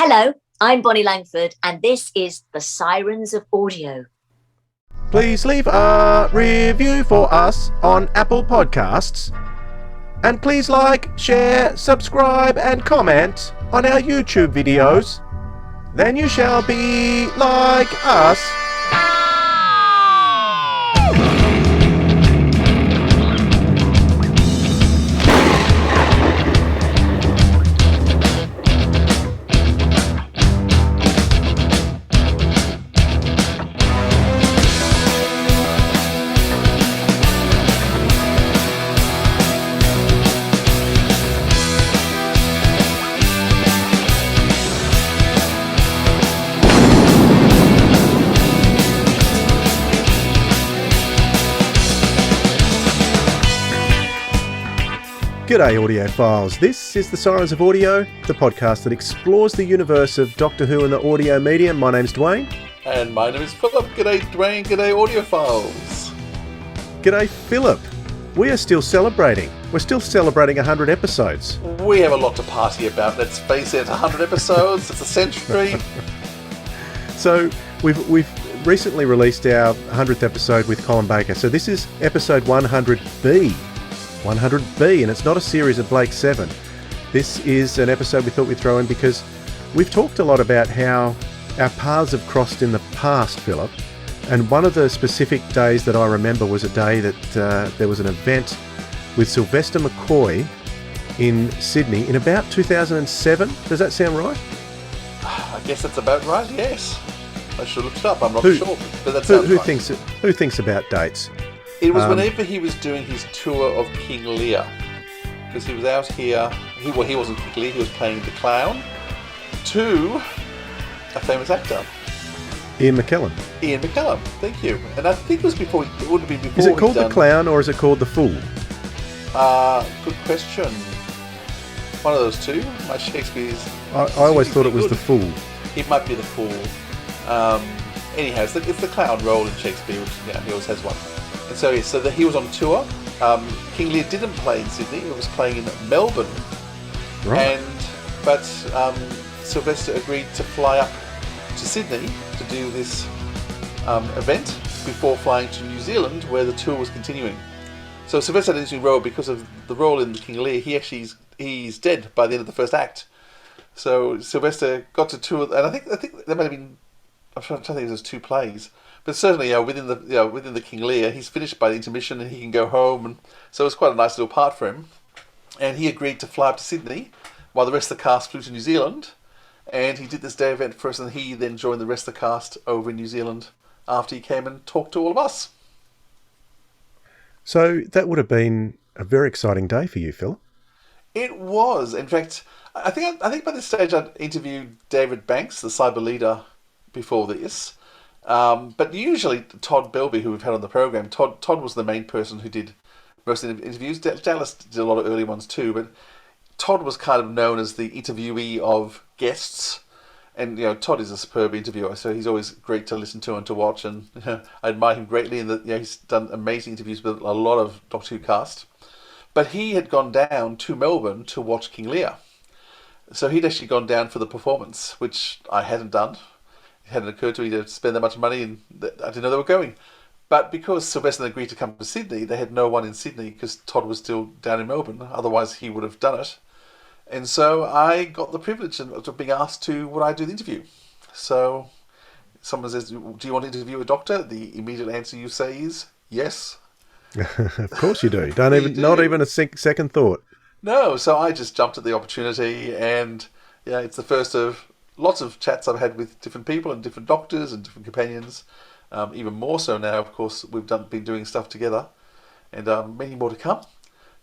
Hello, I'm Bonnie Langford, and this is The Sirens of Audio. Please leave a review for us on Apple Podcasts. And please like, share, subscribe and comment on our YouTube videos. Then you shall be like us. G'day audiophiles, this is The Sirens of Audio, the podcast that explores the universe of Doctor Who and the audio medium. My name's Dwayne. And my name is Philip. G'day Dwayne, g'day audiophiles. G'day Philip. We are still celebrating. We're still celebrating 100 episodes. We have a lot to party about, let's face it. 100 episodes, it's a century. So we've recently released our 100th episode with Colin Baker. So this is episode 100B. 100B, and it's not a series of Blake 7. This is an episode we thought we'd throw in because we've talked a lot about how our paths have crossed in the past, Philip, and one of the specific days that I remember was a day that there was an event with Sylvester McCoy in Sydney in about 2007. Does that sound right? I guess that's about right, yes. I should look it up, I'm not sure, but that sounds right. Who thinks about dates? It was whenever he was doing his tour of King Lear, because he was out here. He wasn't King Lear. He was playing the clown to a famous actor, Ian McKellen. Ian McKellen. Thank you. And I think it was before. It would have been before. Is it called the clown or is it called the fool? Good question. One of those two. My Shakespeare's. I always thought it was the fool. It might be the fool. Anyhow, it's the clown role in Shakespeare. Which, he always has one. And so he was on tour. King Lear didn't play in Sydney; it was playing in Melbourne. Right. But Sylvester agreed to fly up to Sydney to do this event before flying to New Zealand, where the tour was continuing. So Sylvester didn't roll because of the role in King Lear. He's dead by the end of the first act. So Sylvester got to tour, and I think there might have been. I'm trying to think. There's 2 plays. But certainly, within the King Lear, he's finished by the intermission and he can go home, and so it's quite a nice little part for him. And he agreed to fly up to Sydney, while the rest of the cast flew to New Zealand. And he did this day event for us, and he then joined the rest of the cast over in New Zealand after he came and talked to all of us. So that would have been a very exciting day for you, Phil. It was. In fact, I think by this stage I'd interviewed David Banks, the cyber leader, before this. But usually Todd Belby, who we've had on the program, Todd was the main person who did most of the interviews. Dallas did a lot of early ones too, but Todd was kind of known as the interviewee of guests. And Todd is a superb interviewer, so he's always great to listen to and to watch. And I admire him greatly in that he's done amazing interviews with a lot of Doctor Who cast. But he had gone down to Melbourne to watch King Lear, so he'd actually gone down for the performance, which I hadn't done. It hadn't occurred to me to spend that much money, and I didn't know they were going. But because Sylvester agreed to come to Sydney, they had no one in Sydney because Todd was still down in Melbourne. Otherwise, he would have done it. And so I got the privilege of being asked to, would I do the interview? So someone says, do you want to interview a doctor? The immediate answer you say is yes. Of course you do. Not even a second thought. No, so I just jumped at the opportunity, and it's the first of lots of chats I've had with different people and different doctors and different companions. Even more so now, of course, we've been doing stuff together, and many more to come.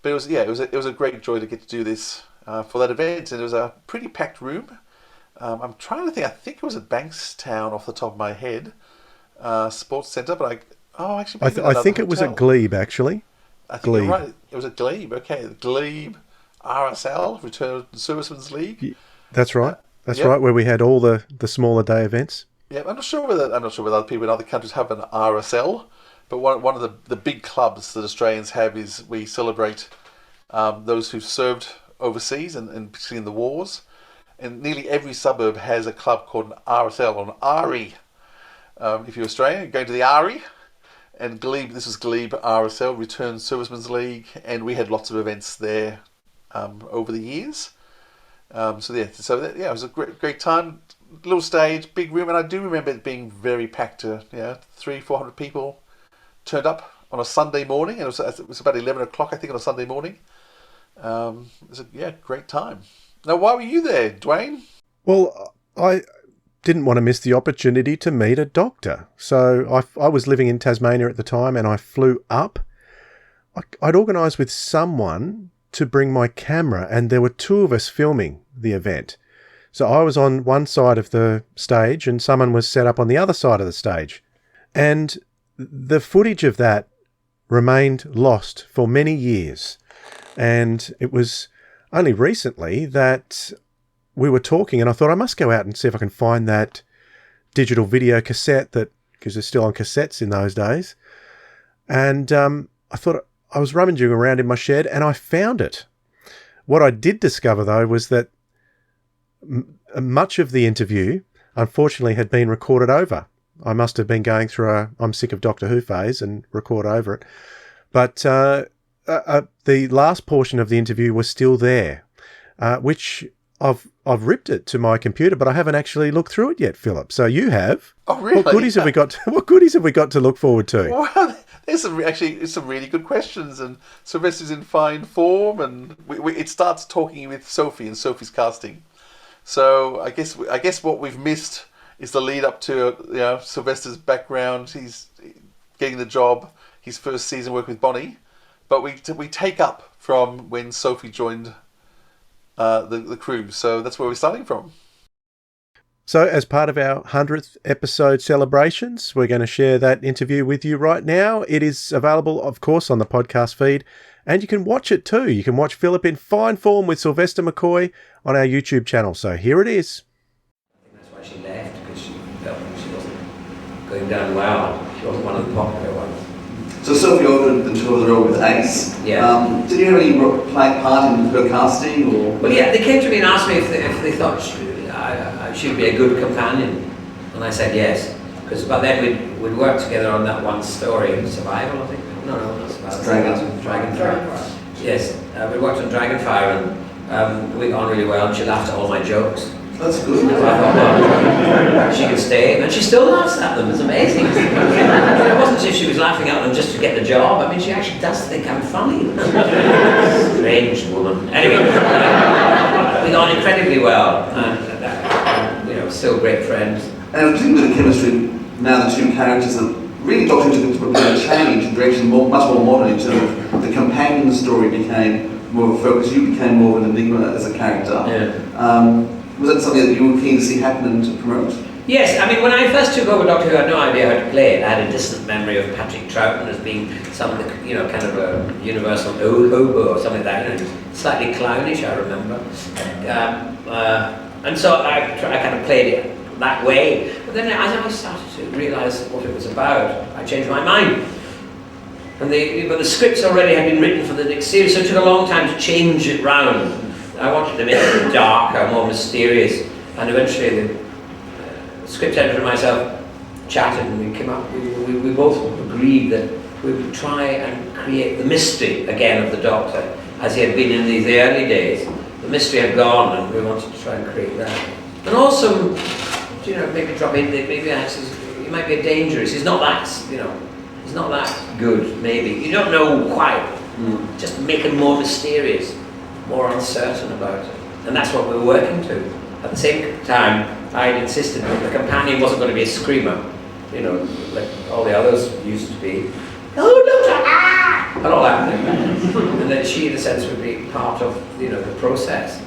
But it was a great joy to get to do this for that event, and it was a pretty packed room. I'm trying to think. I think it was at Bankstown off the top of my head, sports centre. But I think it was at Glebe actually. I think you're right. It was at Glebe. Okay, the Glebe RSL, Return Servicemen's League. That's right. That's right, where we had all the smaller day events. Yeah, I'm not sure whether other people in other countries have an RSL, but one of the big clubs that Australians have is we celebrate those who've served overseas and particularly in the wars. and nearly every suburb has a club called an RSL or an RE. If you're Australian, going to the RE. And Glebe, this was Glebe RSL, Returned Servicemen's League, and we had lots of events there over the years. It was a great time. Little stage, big room, and I do remember it being very packed. 300-400 people turned up on a Sunday morning, and it was about 11 o'clock, I think, on a Sunday morning. It was a great time. Now, why were you there, Dwayne? Well, I didn't want to miss the opportunity to meet a doctor. So I was living in Tasmania at the time, and I flew up. I'd organised with someone to bring my camera, and there were two of us filming the event. So I was on one side of the stage and someone was set up on the other side of the stage. And the footage of that remained lost for many years. And it was only recently that we were talking, and I thought I must go out and see if I can find that digital video cassette, because they're still on cassettes in those days. And I thought I was rummaging around in my shed and I found it. What I did discover, though, was that much of the interview, unfortunately, had been recorded over. I must have been going through a I'm sick of Doctor Who phase and record over it. But the last portion of the interview was still there, which I've ripped it to my computer, but I haven't actually looked through it yet, Philip. So you have. Oh, really? What goodies have we got? What goodies have we got to look forward to? Well, there's some really good questions, and Sylvester's in fine form, and it starts talking with Sophie and Sophie's casting. So I guess what we've missed is the lead up to Sylvester's background. He's getting the job, his first season working with Bonnie, but we take up from when Sophie joined the crew. So that's where we're starting from. So as part of our 100th episode celebrations, we're going to share that interview with you right now. It is available, of course, on the podcast feed, and you can watch it too. You can watch Philip in fine form with Sylvester McCoy on our YouTube channel. So here it is. I think that's why she left, because she felt like she wasn't going down well. She wasn't one of the popular ones. So Sophie over the tour of the road with Ace. Yeah. Did you have any part in her casting? Or? Well, yeah, they came to me and asked me if they thought she'd be a good companion, and I said yes, because by then we'd worked together on that one story, Survival, I think. No, not Survival. Dragonfire. Yes, we worked on Dragonfire, and we got on really well, and she laughed at all my jokes. That's good. So I thought, well, she can stay, and she still laughs at them. It's amazing. It wasn't as if she was laughing at them just to get the job. I mean, she actually does think I'm funny. Strange woman. Anyway, we got on incredibly well, and still great friends. And particularly with the chemistry, now the two characters have really got into a change in direction, much more modern in terms of the companion story became more of a focus. You became more of an enigma as a character. Yeah. Was that something that you were keen to see happen and to promote? Yes, I mean, when I first took over Doctor Who, I had no idea how to play it. I had a distant memory of Patrick Troughton as being some, kind of a universal hobo or something like that. Slightly clownish, I remember. And so I kind of played it that way. But then as I started to realise what it was about, I changed my mind. And the scripts already had been written for the next series, so it took a long time to change it round. I wanted to make it darker, more mysterious, and eventually the script editor and myself chatted, and we came up. We both agreed that we would try and create the mystery again of the Doctor, as he had been in the early days. The mystery had gone, and we wanted to try and create that. And also, maybe drop in that maybe he might be a dangerous. He's not that, he's not that good. Maybe you don't know quite. Just make him more mysterious, more uncertain about it, and that's what we were working to. At the same time, I had insisted that the companion wasn't going to be a screamer, like all the others used to be. Oh, Doctor! Ah! And all that, and that she, in a sense, would be part of the process.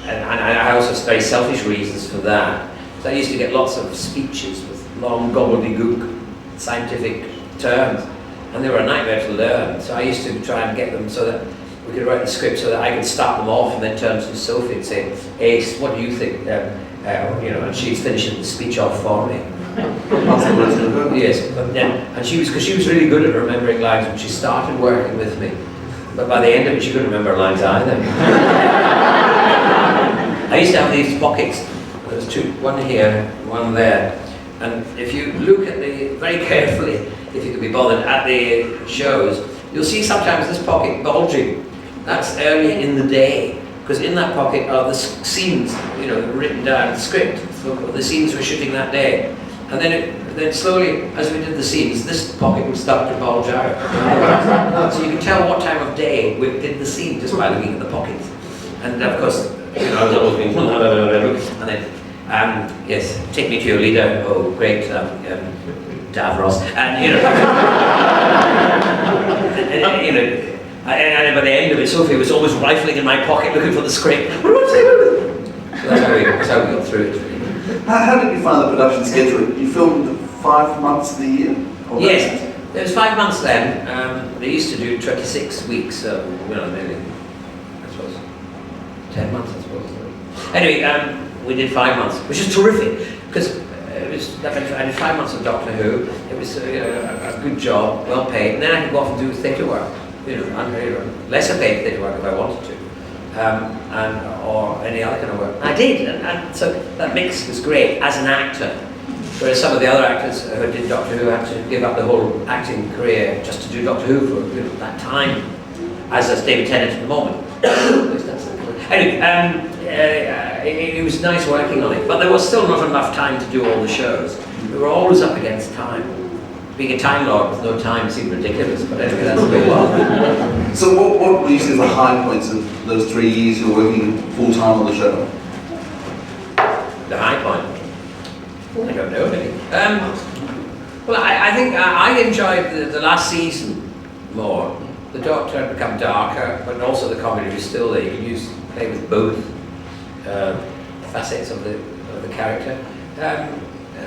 And I also have very selfish reasons for that. So I used to get lots of speeches with long gobbledygook scientific terms, and they were a nightmare to learn. So I used to try and get them so that we could write the script so that I could start them off and then turn to Sophie and say, Ace, what do you think? And she'd finish the speech off for me. Yes, and because she was really good at remembering lines when she started working with me. But by the end of it, she couldn't remember lines either. I used to have these pockets. There's two, one here, one there. And if you look at very carefully, if you can be bothered, at the shows, you'll see sometimes this pocket bulging. That's early in the day, because in that pocket are the scenes, written down, script for the scenes we're shooting that day. And then slowly, as we did the scenes, this pocket would start to bulge out. So you can tell what time of day we did the scene just by looking at the pockets. And of course, I was always being, and then, yes, take me to your leader. Oh, great, Davros, and and by the end of it, Sophie was always rifling in my pocket looking for the script. So that's how we got through it. How did you find the production schedule? You filmed 5 months of the year? Yes, there was 5 months then. They used to do 26 weeks, so, maybe, I suppose, 10 months, I suppose. Anyway, we did 5 months, which is terrific, because I did 5 months of Doctor Who. It was a good job, well paid, and then I could go off and do theatre work, lesser paid theatre work if I wanted to. Or any other kind of work. I did, and so that mix was great as an actor. Whereas some of the other actors who did Doctor Who had to give up the whole acting career just to do Doctor Who for that time, as does David Tennant at the moment. Anyway, it was nice working on it, but there was still not enough time to do all the shows. We were always up against time. Being a Time Lord with no time seemed ridiculous, but anyway, that's the way it was. So what would you say the high points of those 3 years you were working full-time on the show? The high point? I don't know really. Well, I think I enjoyed the last season more. The Doctor had become darker, but also the comedy was still there. You could play with both facets of the character.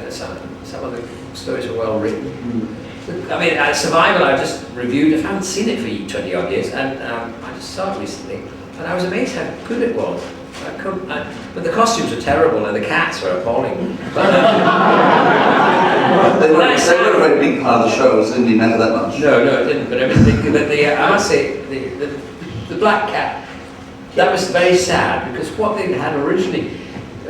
Some of the stories were well written. I mean, Survival I just reviewed. I haven't seen it for 20 odd years, and I just saw it recently, and I was amazed how good it was. But the costumes were terrible, and the cats were appalling. But, they were a very big part of the show, so it didn't matter that much. No, it didn't. But I must say, the black cat, that was very sad, because what they had originally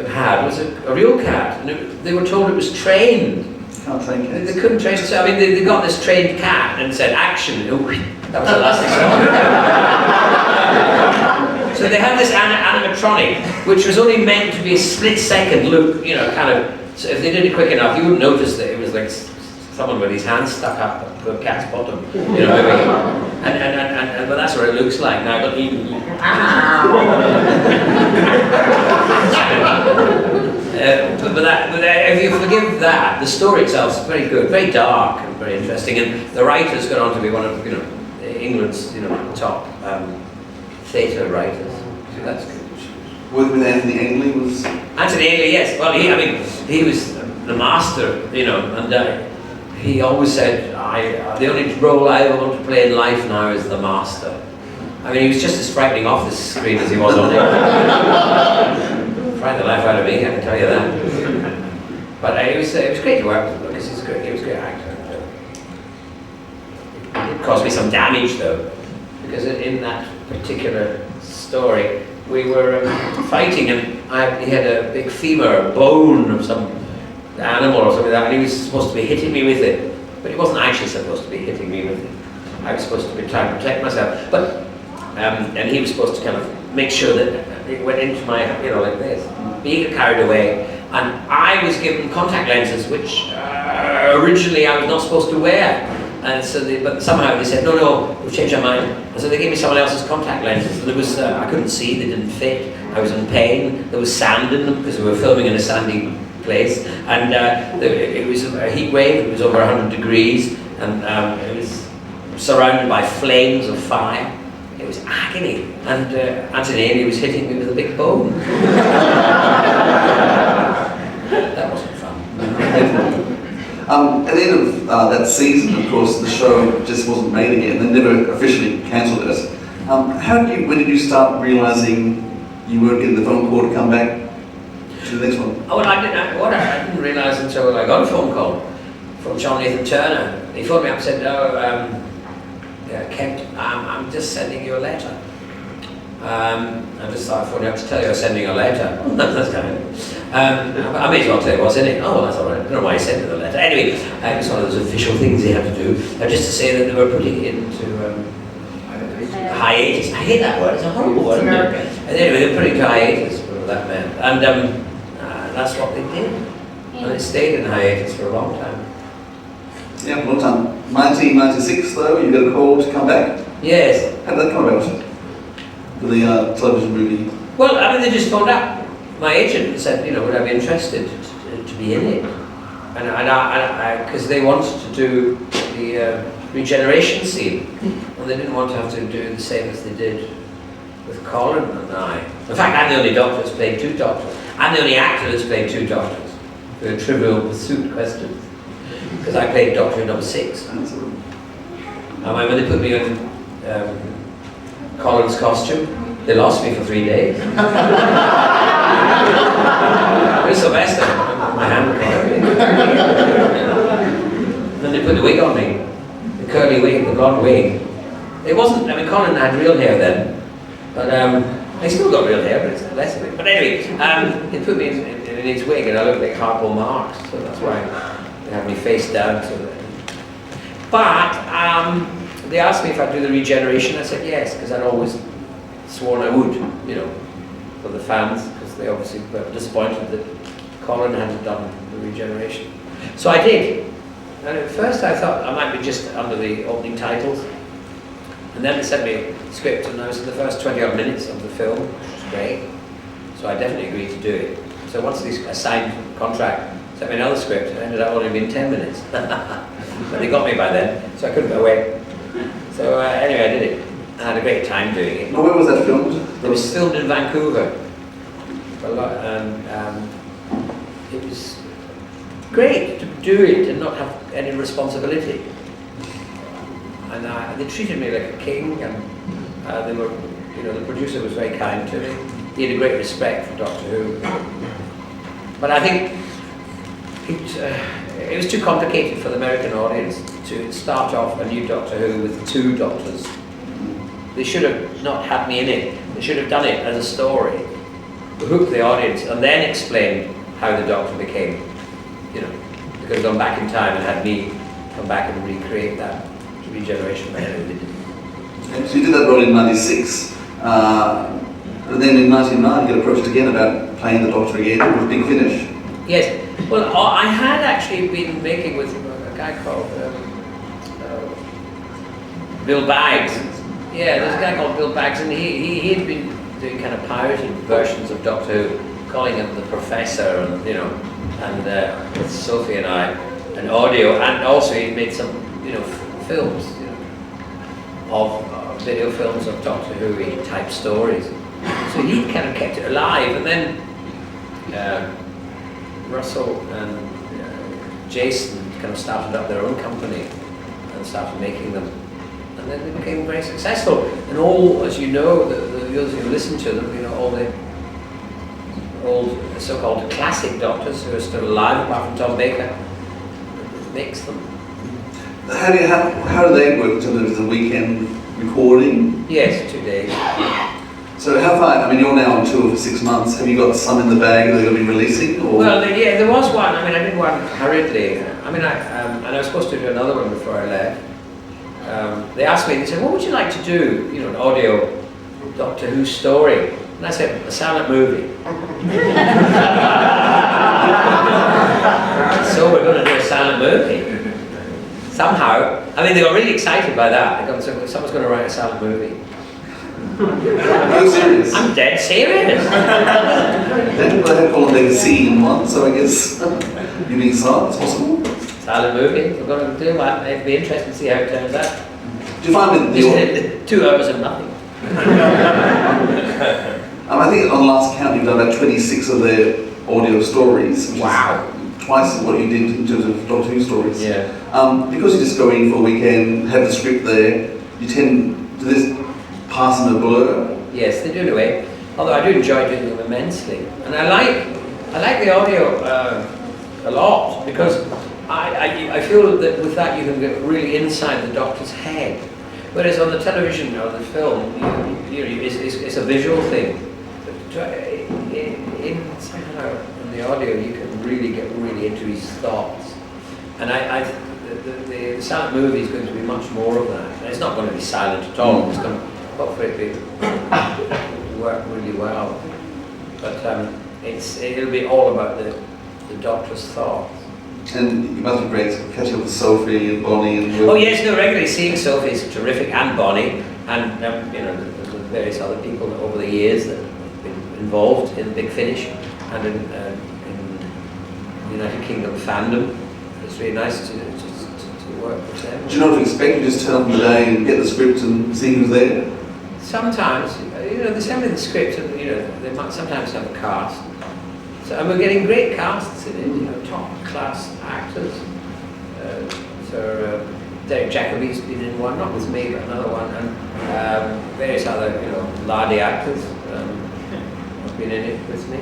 had was a real cat, and they were told it was trained. Can't train cats. They couldn't train. So I mean, they got this trained cat and said action. That was the last thing. So they had this animatronic, which was only meant to be a split-second look. Kind of. So if they did it quick enough, you wouldn't notice that it was like someone with his hands stuck up the cat's bottom. But that's what it looks like now. But even. But if you forgive that, the story itself is very good, very dark and very interesting, and the writer's gone on to be one of England's top theatre writers. So that's good. With Anthony Ainley was. Anthony Ainley, yes. Well, he was the master, and he always said, the only role I ever want to play in life now is the master. I mean, he was just as frightening off the screen as he was on it. Frightened the life out of me, I can tell you that. But it was great to work with him, because he was a great actor. It caused me some damage though, because in that particular story, we were fighting, and he had a big femur, bone of some animal or something like that, and he was supposed to be hitting me with it, but he wasn't actually supposed to be hitting me with it. I was supposed to be trying to protect myself, but and he was supposed to kind of make sure that it went into my, like this. But he got carried away, and I was given contact lenses, which originally I was not supposed to wear. And so, but somehow they said, no, we've changed our mind. And so they gave me someone else's contact lenses. There was, I couldn't see, they didn't fit. I was in pain. There was sand in them because we were filming in a sandy place, and it was a heat wave. It was over 100 degrees, and it was surrounded by flames of fire. It was agony, and Anthony Ainley was hitting me with a big bone. That wasn't fun. At the end of that season, of course, the show just wasn't made again. They never officially cancelled it. When did you start realising you weren't getting the phone call to come back to the next one? Oh, well, I didn't realise until I got a phone call from John Nathan Turner. He phoned me up and said, Kent, I'm just sending you a letter. I just thought I'd phone you up to tell you I was sending a letter. That's kind of, I may as well tell you what's in it. Oh, that's all right. I don't know why he sent me the letter. Anyway, it's one of those official things he had to do. Just to say that they were putting it into hiatus. I hate that word. It's a horrible word. Isn't it? And anyway, they were putting it into hiatus, whatever that meant. And that's what they did. And it stayed in hiatus for a long time. Yeah, long time. 1996 though, you got a call to come back. Yes. How did that come about? For the television movie? Well, I mean, they just phoned up my agent and said, would I be interested to be in it? And because they wanted to do the regeneration scene, and they didn't want to have to do the same as they did with Colin and I. In fact, I'm the only doctor that's played two doctors. I'm the only actor that's played two doctors for a Trivial Pursuit questions. Because I played Doctor number 6. And when they put me in Colin's costume, they lost me for 3 days. With Sylvester, my hand caught. Then they put the wig on me, the curly wig, the blonde wig. It wasn't, Colin had real hair then, but I still got real hair, but it's less of it. But anyway, they put me in his wig and I looked like Harpo Marx, so that's why they had me face down. But they asked me if I'd do the regeneration. I said yes, because I'd always sworn I would, for the fans, because they obviously were disappointed that Colin hadn't done the regeneration. So I did. And at first I thought I might be just under the opening titles. And then they sent me a script and I was in the first 20 odd minutes of the film, which was great. So I definitely agreed to do it. So once they signed the contract, sent me another script, and it ended up only being 10 minutes. But they got me by then, so I couldn't go away. So anyway, I did it. I had a great time doing it. Now, where was that filmed? It was filmed in Vancouver. And it was great to do it and not have any responsibility. And they treated me like a king, and they were, the producer was very kind to me. He had a great respect for Doctor Who. But I think it was too complicated for the American audience to start off a new Doctor Who with 2 doctors. They should have not had me in it. They should have done it as a story, hook the audience, and then explain how the Doctor became, they could have gone back in time and had me come back and recreate that regeneration. So you did that role in 96, and then in 99 you got approached again about playing the Doctor again with Big Finish. Yes. Well, I had actually been making with a guy called Bill Baggs. Yeah, there's a guy called Bill Baggs, and he had been doing kind of pirated versions of Doctor Who, calling him the Professor, and with Sophie and I, and audio, and also he made some films, of video films of Doctor Who type stories. So he kind of kept it alive, and then Russell and Jason kind of started up their own company and started making them, and then they became very successful. And all, as you know, those who listen to them, all the old so-called classic doctors who are still alive, apart from Tom Baker, makes them. How do they work in terms of the weekend recording? Yes, 2 days. So how far, you're now on tour for 6 months, have you got some in the bag that they're going to be releasing? Or? Well, there was one. I did one hurriedly. And I was supposed to do another one before I left. They asked me, they said, what would you like to do? An audio Doctor Who story. And I said, a silent movie. So we're going to do a silent movie. Somehow. They got really excited by that. They got, someone's going to write a silent movie. Are you serious? I'm dead serious. Then they have called a scene in one, so I guess you mean silent, it's possible? Silent movie, we're going to do one. It'd be interesting to see how it turns out. Do you find that 2 hours of nothing. I think on last count you've done about 26 of their audio stories. Which wow. Is twice what you did in terms of Doctor Who stories. Yeah. Because you just go in for a weekend, have the script there, you tend to this pass in a blur. Yes, they do in a way. Although I do enjoy doing them immensely, and I like the audio a lot, because I feel that with that you can get really inside the Doctor's head. Whereas on the television or the film, it's a visual thing. Somehow in the audio, you can really get into his thoughts. And the silent movie is going to be much more of that. And it's not going to be silent at all. It's going to hopefully work really well. But it'll be all about the Doctor's thoughts. And you must be great catching up with Sophie and Bonnie and Will. Oh yes, no, regularly seeing Sophie is terrific, and Bonnie, and the various other people over the years that have been involved in Big Finish and in the United Kingdom fandom. It's really nice to work with them. Do you know what to expect? You just turn up in the day and get the script and see who's there? Sometimes, they send me the script and, they might sometimes have a cast. So, and we're getting great casts in it, top class actors. Derek Jacobi's been in one, not with me, but another one, and various other, lardy actors have been in it with me.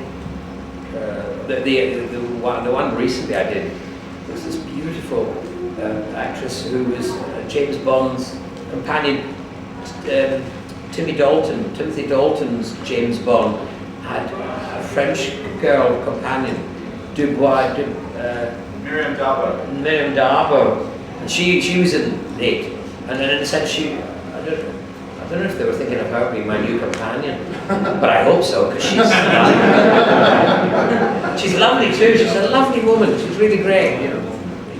The one recently I did was this beautiful actress who was James Bond's companion. Timothy Dalton's James Bond had a French girl companion, Miriam Darbo, and she was in it, and then in a sense I don't know if they were thinking of her being my new companion, but I hope so, because she's lovely too. She's a lovely woman. She's really great,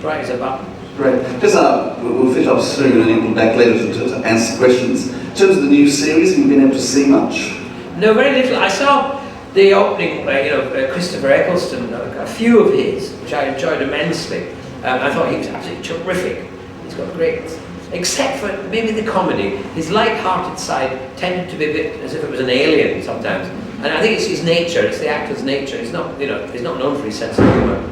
bright as a button. Great. Just we'll finish up soon and you'll be back later to answer questions. In terms of the new series, have you been able to see much? No, very little. I saw the opening, Christopher Eccleston, a few of his, which I enjoyed immensely. I thought he was absolutely terrific. He's got great, except for maybe the comedy. His light-hearted side tended to be a bit as if it was an alien sometimes. And I think it's his nature, it's the actor's nature. He's not, he's not known for his sense of humour.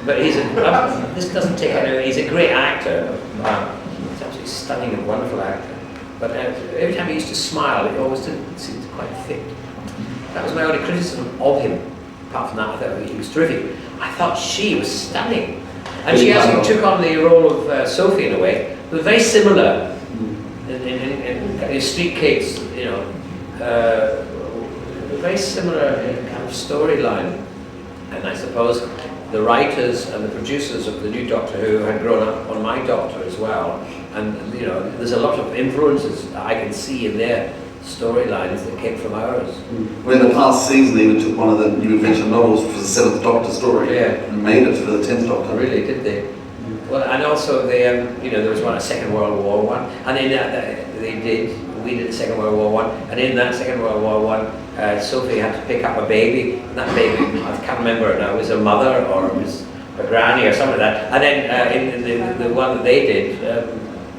But this doesn't take it. He's a great actor. He's absolutely stunning and wonderful actor. But every time he used to smile, it always didn't seem quite fit. That was my only criticism of him. Apart from that, I thought he was terrific. I thought she was stunning. And she actually took on the role of Sophie in a way. It was very similar in Street Kids, very similar kind of storyline. And I suppose the writers and the producers of the new Doctor Who had grown up on my Doctor as well. And, there's a lot of influences I can see in their storylines that came from ours. Well, in the past season, they even took one of the new adventure novels, which was the 7th Doctor story, and made it for the 10th Doctor. Really, did they? Well, and also there was one, a Second World War one, and in that we did the Second World War one, and in that Second World War one, Sophie had to pick up a baby, and that baby, I can't remember it now, it was her mother or it was her granny or something like that. And then in the one that they did,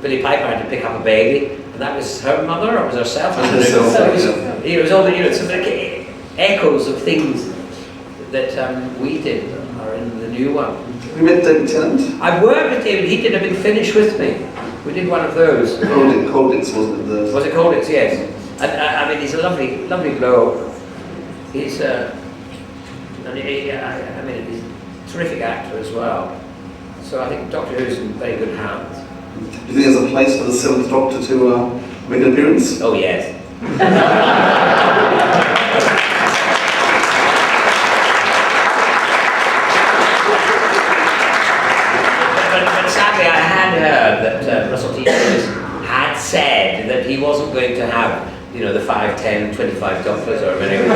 Billy Piper had to pick up a baby, and that was her mother or it was herself. It was all some echoes of things that we did are in the new one. We met David Tennant. I worked with David. He did a Big Finish with me. We did one of those. Colditz, wasn't it? Was it Colditz? Yes. And he's a lovely bloke. He's he's a terrific actor as well. So I think Doctor Who's in very good hands. Do you think there's a place for the 7th Doctor to make an appearance? Oh yes. but sadly, I had heard that Russell T. Davies had said that he wasn't going to have, the 5, 10, 25 Doctors or whatever.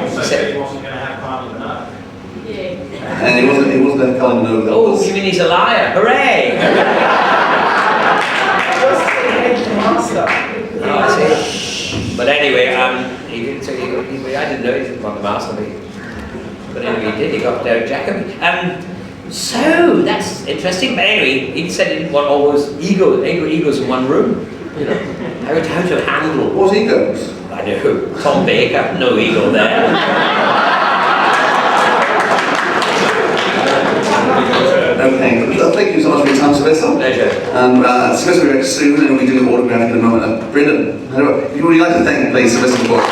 He said he wasn't going to have Kylie Minogue. And he wasn't going to Kylie Minogue. Oh, you mean he's a liar? Hooray! Oh, I see. But anyway, he didn't say I didn't know he didn't want the master. But anyway, he did. He got Derek Jacobi. So that's interesting. But anyway, he said he didn't want all those egos in one room. How to handle. What egos? I know. Tom Baker, no ego there. Okay, thank you so much for your time, Sylvester. Pleasure. Sylvester will be back soon and we'll be doing autograph in a moment. Brendan, if you would like to thank, please, Sylvester McCoy.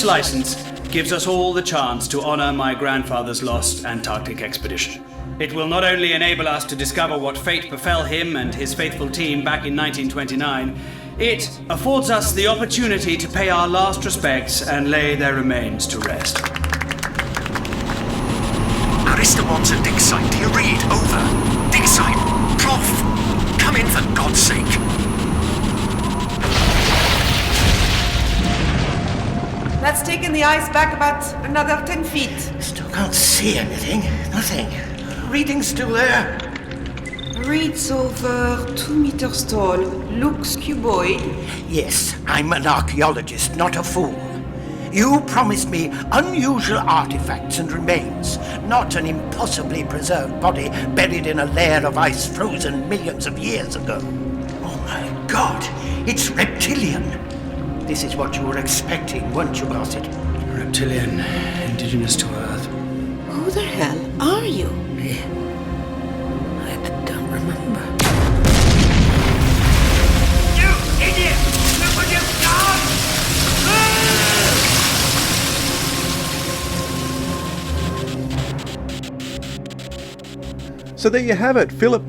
This license gives us all the chance to honor my grandfather's lost Antarctic expedition. It will not only enable us to discover what fate befell him and his faithful team back in 1929, it affords us the opportunity to pay our last respects and lay their remains to rest. Arista Watson, dig site. Do you read? Over. Dig site. Prof, come in for God's sake. That's taken the ice back about another 10 feet. Still can't see anything. Nothing. Reading's still there. Reads over 2 meters tall. Looks cuboid. Yes, I'm an archaeologist, not a fool. You promised me unusual artifacts and remains, not an impossibly preserved body buried in a layer of ice frozen millions of years ago. Oh my God, it's reptilian. This is what you were expecting, weren't you, Gossett? Reptilian, indigenous to Earth. Who the hell are you? I don't remember. You idiot! Look what you've done! So there you have it, Philip.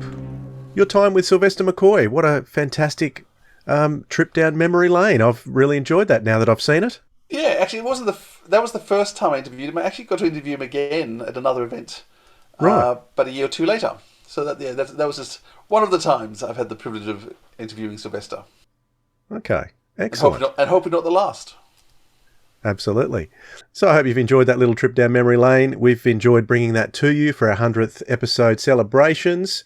Your time with Sylvester McCoy. What a fantastic trip down memory lane. I've really enjoyed that now that I've seen it. Yeah, actually, it wasn't that was the first time I interviewed him. I actually got to interview him again at another event, Right. but a year or two later. So that was just one of the times I've had the privilege of interviewing Sylvester. Okay, excellent. And hopefully not the last. Absolutely. So I hope you've enjoyed that little trip down memory lane. We've enjoyed bringing that to you for our 100th episode celebrations.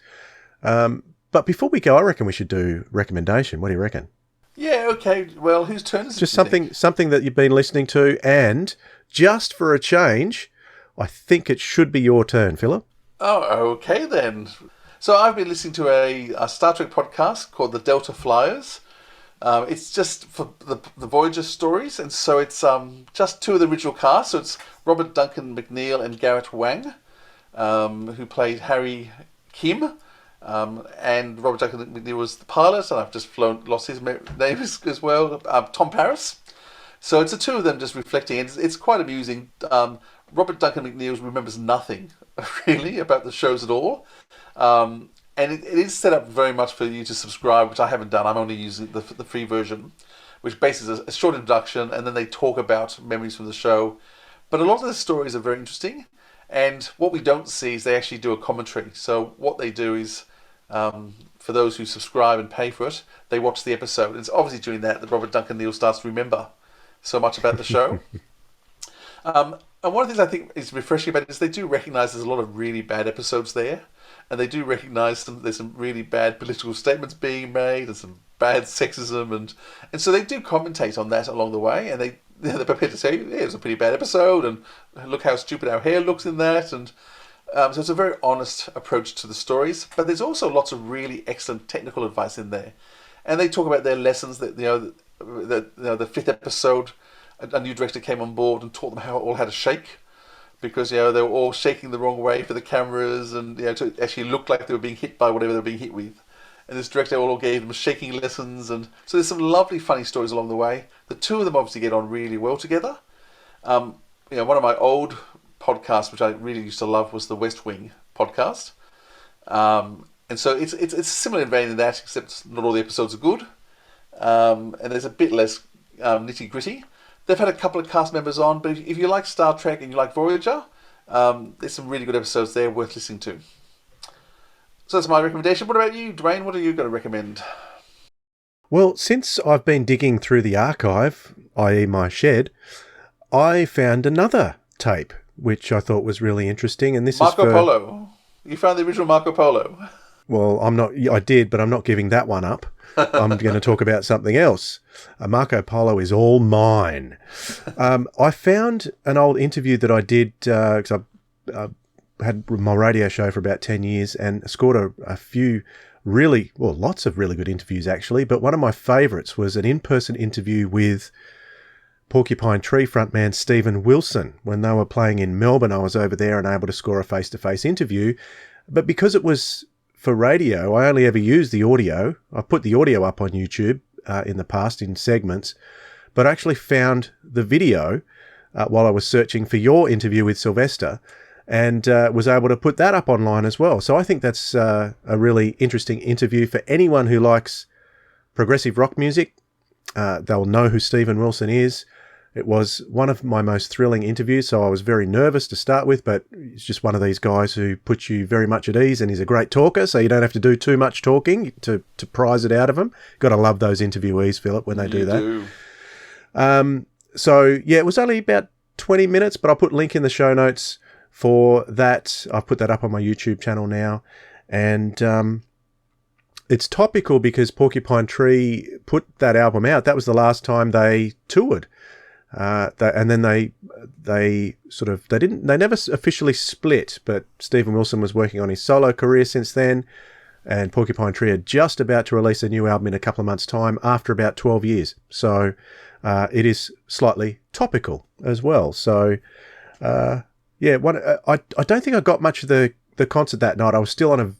But before we go, I reckon we should do recommendation. What do you reckon? Yeah, okay. Well, whose turn is it? Just something that you've been listening to, and just for a change, I think it should be your turn, Philip. Oh, okay then. So I've been listening to a Star Trek podcast called The Delta Flyers. It's just for the Voyager stories, and so it's just two of the original cast. So it's Robert Duncan McNeil and Garrett Wang, who played Harry Kim. And Robert Duncan McNeil was the pilot, and I've just lost his name as well, Tom Paris. So it's the two of them just reflecting. It's quite amusing. Robert Duncan McNeil remembers nothing, really, about the shows at all. And it is set up very much for you to subscribe, which I haven't done. I'm only using the free version, which bases a short introduction, and then they talk about memories from the show. But a lot of the stories are very interesting. And what we don't see is they actually do a commentary. So what they do is, for those who subscribe and pay for it, they watch the episode. And it's obviously during that Robert Duncan McNeil starts to remember so much about the show. And one of the things I think is refreshing about it is they do recognise there's a lot of really bad episodes there. And they do recognise there's some really bad political statements being made and some bad sexism. And so they do commentate on that along the way. And they're prepared to say, yeah, it was a pretty bad episode, and look how stupid our hair looks in that. And so it's a very honest approach to the stories. But there's also lots of really excellent technical advice in there. And they talk about their lessons. That the fifth episode, a new director came on board and taught them how to shake, because they were all shaking the wrong way for the cameras, and to actually look like they were being hit by whatever they were being hit with. And this director all gave them shaking lessons, and so there's some lovely funny stories along the way. The two of them obviously get on really well together. One of my old podcasts, which I really used to love, was the West Wing podcast. And so it's a similar vein in that, except not all the episodes are good, and there's a bit less nitty gritty. They've had a couple of cast members on, but if you like Star Trek and you like Voyager, there's some really good episodes there worth listening to. So that's my recommendation. What about you, Dwayne? What are you going to recommend? Well, since I've been digging through the archive, i.e. my shed, I found another tape, which I thought was really interesting. And this Marco is Polo. You found the original Marco Polo. Well, I did, but I'm not giving that one up. I'm going to talk about something else. Marco Polo is all mine. I found an old interview that I did, because I had my radio show for about 10 years and scored a few lots of really good interviews actually, but one of my favourites was an in-person interview with Porcupine Tree frontman Stephen Wilson. When they were playing in Melbourne, I was over there and able to score a face-to-face interview, but because it was for radio, I only ever used the audio. I put the audio up on YouTube in the past in segments, but I actually found the video, while I was searching for your interview with Sylvester, and was able to put that up online as well. So I think that's a really interesting interview for anyone who likes progressive rock music. They'll know who Steven Wilson is. It was one of my most thrilling interviews, so I was very nervous to start with, but he's just one of these guys who puts you very much at ease, and he's a great talker, so you don't have to do too much talking to prize it out of him. Got to love those interviewees, Philip, when they do that. So, yeah, it was only about 20 minutes, but I'll put a link in the show notes for that. I've put that up on my YouTube channel now, and it's topical because Porcupine Tree put that album out. That was the last time they toured. And then they never officially split, but Steven Wilson was working on his solo career since then, and Porcupine Tree are just about to release a new album in a couple of months' time after about 12 years. So it is slightly topical as well. So I don't think I got much of the concert that night. I was still on a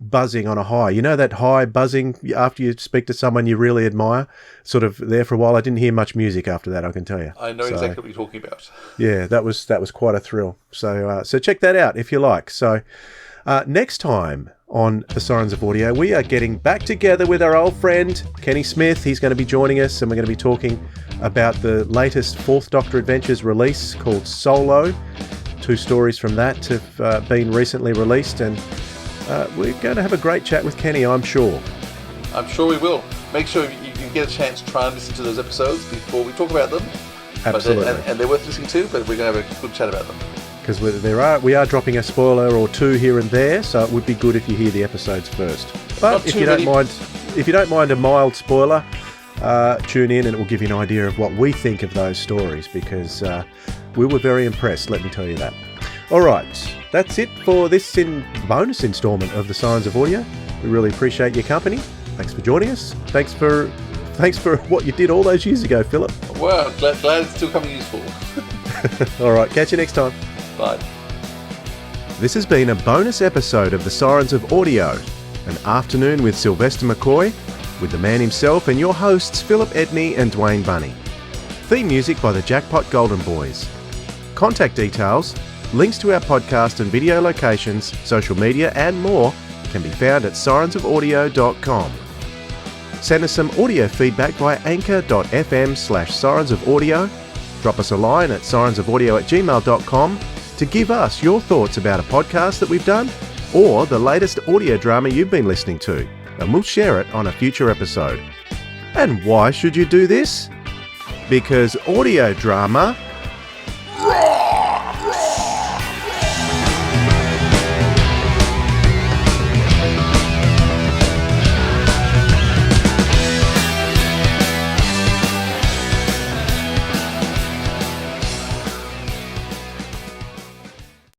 buzzing on a high. You know that high buzzing after you speak to someone you really admire? Sort of there for a while. I didn't hear much music after that, I can tell you. I know exactly what you're talking about. Yeah, that was quite a thrill. So check that out if you like. So next time on The Sirens of Audio, we are getting back together with our old friend Kenny Smith. He's going to be joining us, and we're going to be talking about the latest Fourth Doctor Adventures release called Solo. 2 stories from that have been recently released, and we're going to have a great chat with Kenny, I'm sure. I'm sure we will. Make sure you get a chance to try and listen to those episodes before we talk about them. Absolutely. And they're worth listening to, but we're going to have a good chat about them. Because we are dropping a spoiler or 2 here and there, so it would be good if you hear the episodes first. But if you don't mind a mild spoiler, tune in and it will give you an idea of what we think of those stories, because we were very impressed, let me tell you that. All right, that's it for this bonus installment of the Sirens of Audio. We really appreciate your company. Thanks for joining us. Thanks for what you did all those years ago, Philip. Well, glad it's still coming useful. All right, catch you next time. Bye. This has been a bonus episode of the Sirens of Audio, an afternoon with Sylvester McCoy, with the man himself and your hosts Philip Edney and Dwayne Bunny. Theme music by the Jackpot Golden Boys. Contact details, links to our podcast and video locations, social media and more can be found at sirensofaudio.com. Send us some audio feedback via anchor.fm/sirensofaudio. Drop us a line at sirensofaudio@gmail.com to give us your thoughts about a podcast that we've done or the latest audio drama you've been listening to, and we'll share it on a future episode. And why should you do this? Because audio drama...